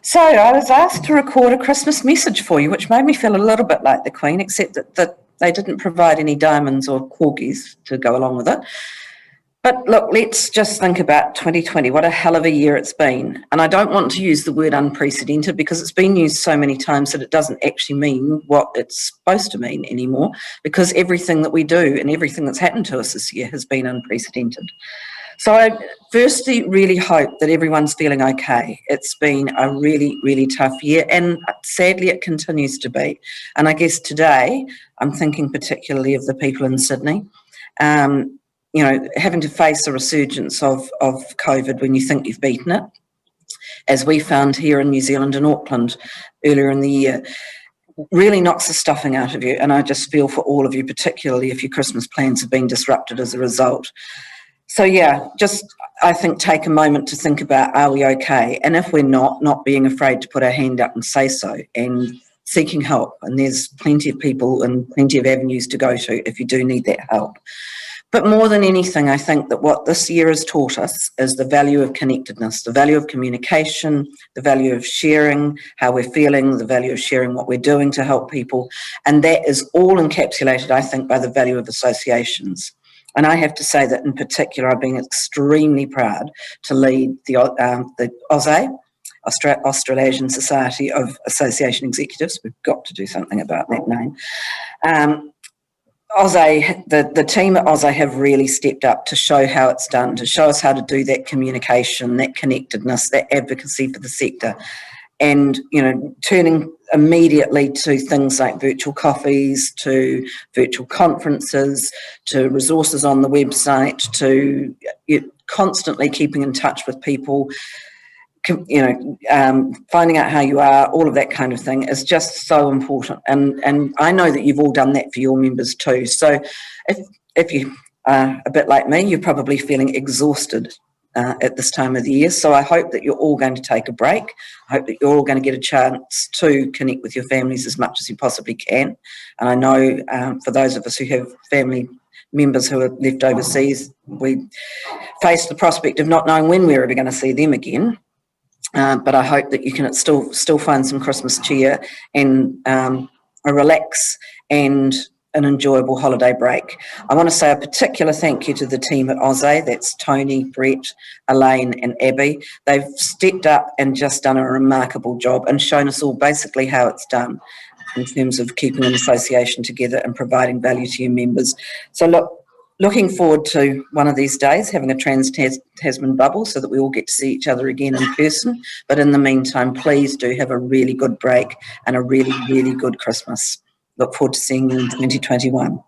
So I was asked to record a Christmas message for you, which made me feel a little bit like the Queen, except that they didn't provide any diamonds or corgis to go along with it. But look, let's just think about 2020. What a hell of a year it's been. And I don't want to use the word unprecedented because it's been used so many times that it doesn't actually mean what it's supposed to mean anymore, because everything that we do and everything that's happened to us this year has been unprecedented. So I firstly really hope that everyone's feeling okay. It's been a really, really tough year, and sadly it continues to be. And I guess today I'm thinking particularly of the people in Sydney, having to face a resurgence of COVID when you think you've beaten it, as we found here in New Zealand and Auckland earlier in the year, really knocks the stuffing out of you. And I just feel for all of you, particularly if your Christmas plans have been disrupted as a result. So yeah, just I think take a moment to think about, are we okay? And if we're not being afraid to put our hand up and say so, and seeking help. And there's plenty of people and plenty of avenues to go to if you do need that help. But more than anything, I think that what this year has taught us is the value of connectedness, the value of communication, the value of sharing how we're feeling, the value of sharing what we're doing to help people. And that is all encapsulated, I think, by the value of associations. And I have to say that in particular, I've been extremely proud to lead the AuSAE, Australasian Society of Association Executives. We've got to do something about that name. AuSAE, the team at AuSAE have really stepped up to show how it's done, to show us how to do that communication, that connectedness, that advocacy for the sector. And, turning immediately to things like virtual coffees, to virtual conferences, to resources on the website, to constantly keeping in touch with people, finding out how you are, all of that kind of thing is just so important. And I know that you've all done that for your members too. So if you are a bit like me, you're probably feeling exhausted at this time of the year. So I hope that you're all going to take a break. I hope that you're all going to get a chance to connect with your families as much as you possibly can. And I know for those of us who have family members who are left overseas, we face the prospect of not knowing when we're ever going to see them again. But I hope that you can still find some Christmas cheer and a relax and an enjoyable holiday break. I want to say a particular thank you to the team at AuSAE. That's Tony, Brett, Elaine and Abby. They've stepped up and just done a remarkable job and shown us all basically how it's done in terms of keeping an association together and providing value to your members. So looking forward to one of these days having a Trans-Tasman bubble so that we all get to see each other again in person. But in the meantime, please do have a really good break and a really, really good Christmas. Look forward to seeing you in 2021.